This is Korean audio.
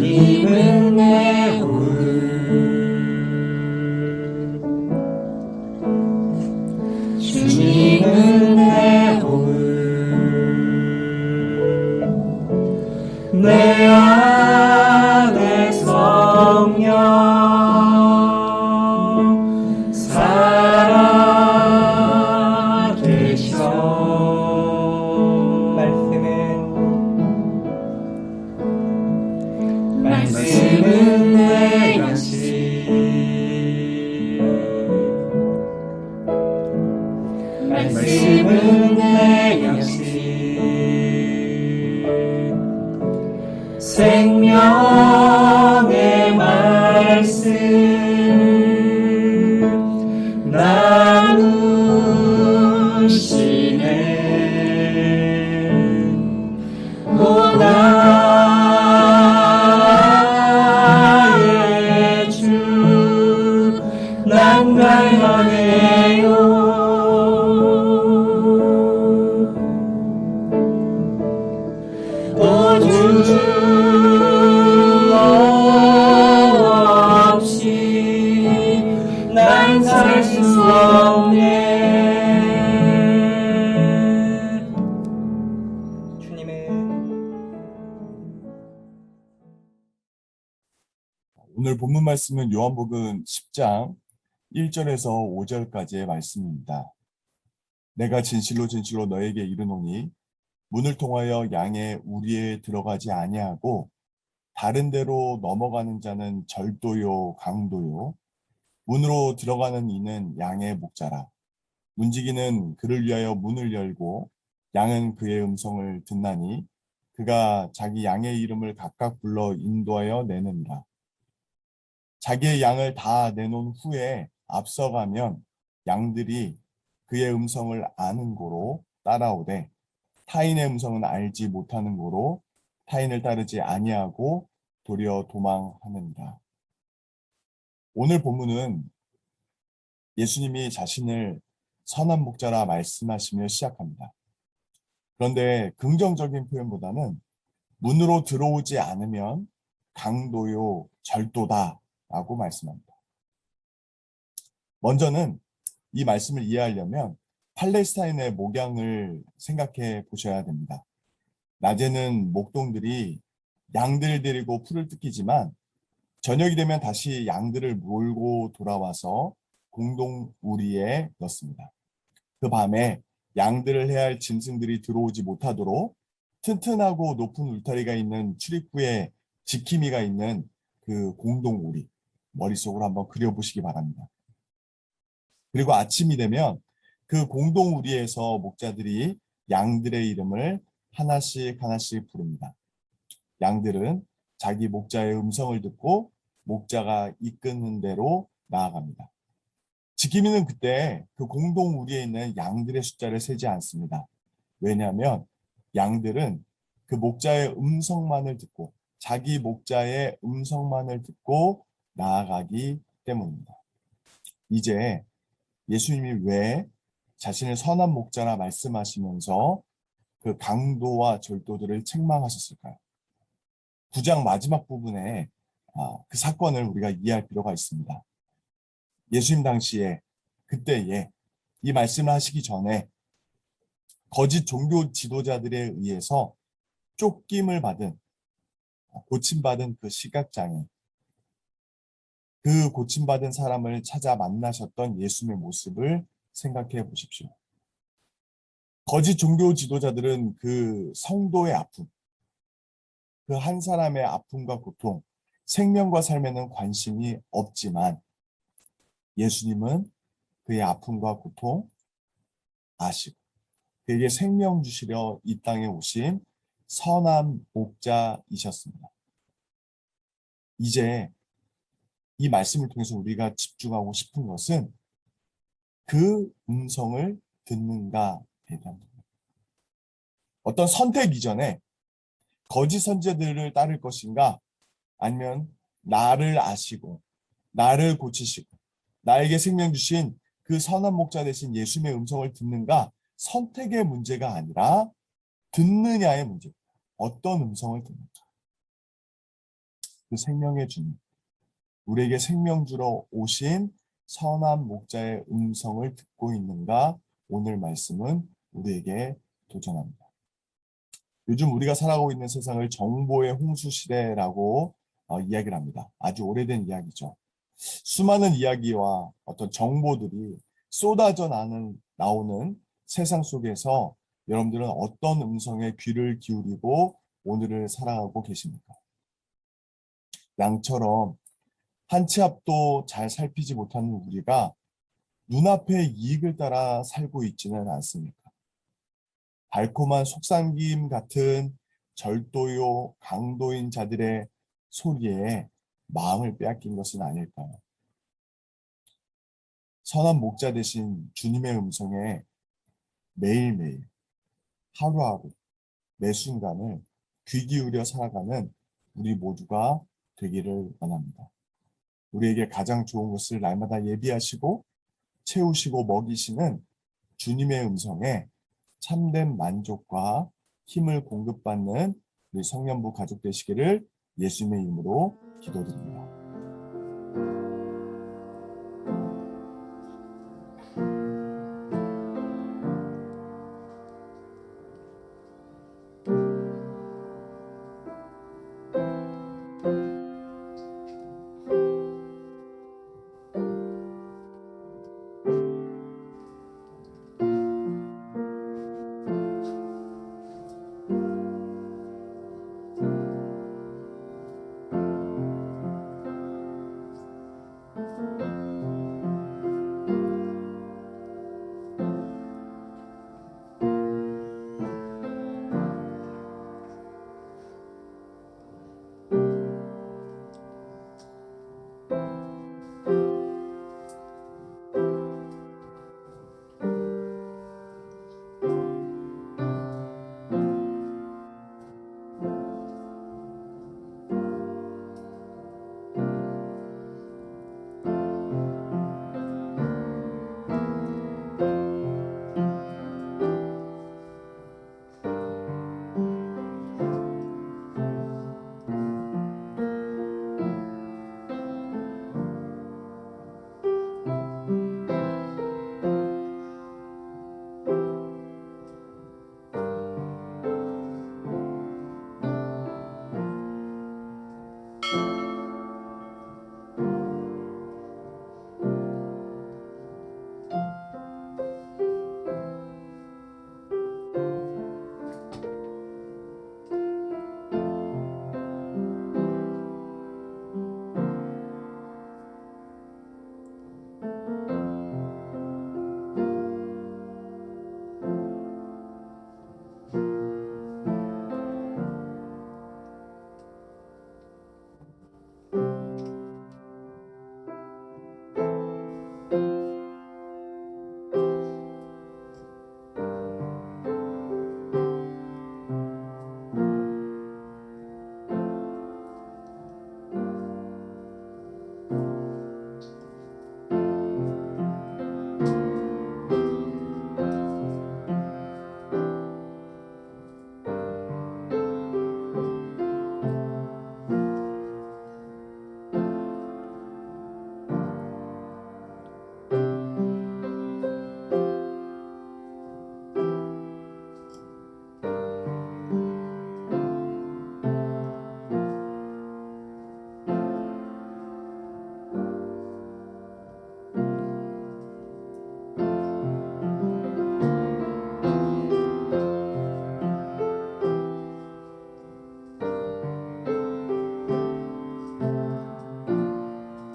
주님은 내 주님은 내 내 안에 성령 살아계셔. 말씀은 내 양식, 말씀은 내 양식, 생명의 말씀 나누시네. 오 나의 주, 난 갈망해요. 오 주 없이 난 살 수 없네. 오늘 본문 말씀은 요한복음 10장 1절에서 5절까지의 말씀입니다. 내가 진실로 진실로 너에게 이르노니 문을 통하여 양의 우리에 들어가지 아니하고 다른 데로 넘어가는 자는 절도요 강도요 문으로 들어가는 이는 양의 목자라. 문지기는 그를 위하여 문을 열고 양은 그의 음성을 듣나니 그가 자기 양의 이름을 각각 불러 인도하여 내느니라. 자기의 양을 다 내놓은 후에 앞서가면 양들이 그의 음성을 아는 고로 따라오되 타인의 음성은 알지 못하는 고로 타인을 따르지 아니하고 도리어 도망하느니라. 오늘 본문은 예수님이 자신을 선한 목자라 말씀하시며 시작합니다. 그런데 긍정적인 표현보다는 문으로 들어오지 않으면 강도요 절도다 라고 말씀합니다. 먼저는 이 말씀을 이해하려면 팔레스타인의 목양을 생각해 보셔야 됩니다. 낮에는 목동들이 양들을 데리고 풀을 뜯기지만 저녁이 되면 다시 양들을 몰고 돌아와서 공동 우리에 넣습니다. 그 밤에 양들을 해야 할 짐승들이 들어오지 못하도록 튼튼하고 높은 울타리가 있는 출입구에 지킴이가 있는 그 공동 우리, 머릿속으로 한번 그려보시기 바랍니다. 그리고 아침이 되면 그 공동 우리에서 목자들이 양들의 이름을 하나씩 하나씩 부릅니다. 양들은 자기 목자의 음성을 듣고 목자가 이끄는 대로 나아갑니다. 지킴이는 그때 그 공동 우리에 있는 양들의 숫자를 세지 않습니다. 왜냐하면 양들은 그 목자의 음성만을 듣고 자기 목자의 음성만을 듣고 나아가기 때문입니다. 이제 예수님이 왜 자신을 선한 목자라 말씀하시면서 그 강도와 절도들을 책망하셨을까요? 9장 마지막 부분에 그 사건을 우리가 이해할 필요가 있습니다. 예수님 당시에 그때에 이 말씀을 하시기 전에 거짓 종교 지도자들에 의해서 쫓김을 받은 고침받은 그 시각장애, 그 고침받은 사람을 찾아 만나셨던 예수님의 모습을 생각해 보십시오. 거짓 종교 지도자들은 그 성도의 아픔, 그 한 사람의 아픔과 고통, 생명과 삶에는 관심이 없지만 예수님은 그의 아픔과 고통 아시고 그에게 생명 주시려 이 땅에 오신 선한 목자이셨습니다. 이제 이 말씀을 통해서 우리가 집중하고 싶은 것은 그 음성을 듣는가에 대한 겁니다. 어떤 선택 이전에 거짓 선지자들을 따를 것인가 아니면 나를 아시고 나를 고치시고 나에게 생명 주신 그 선한 목자 되신 예수님의 음성을 듣는가 선택의 문제가 아니라 듣느냐의 문제. 어떤 음성을 듣는가. 그 생명의 주님, 우리에게 생명 주러 오신 선한 목자의 음성을 듣고 있는가? 오늘 말씀은 우리에게 도전합니다. 요즘 우리가 살아가고 있는 세상을 정보의 홍수 시대라고 이야기를 합니다. 아주 오래된 이야기죠. 수많은 이야기와 어떤 정보들이 쏟아져 나오는 세상 속에서 여러분들은 어떤 음성에 귀를 기울이고 오늘을 살아가고 계십니까? 양처럼 한 치 앞도 잘 살피지 못하는 우리가 눈앞의 이익을 따라 살고 있지는 않습니까? 달콤한 속삭임 같은 절도요, 강도인 자들의 소리에 마음을 빼앗긴 것은 아닐까요? 선한 목자 되신 주님의 음성에 매일매일, 하루하루, 매 순간을 귀 기울여 살아가는 우리 모두가 되기를 원합니다. 우리에게 가장 좋은 것을 날마다 예비하시고 채우시고 먹이시는 주님의 음성에 참된 만족과 힘을 공급받는 우리 성년부 가족 되시기를 예수님의 이름으로 기도드립니다.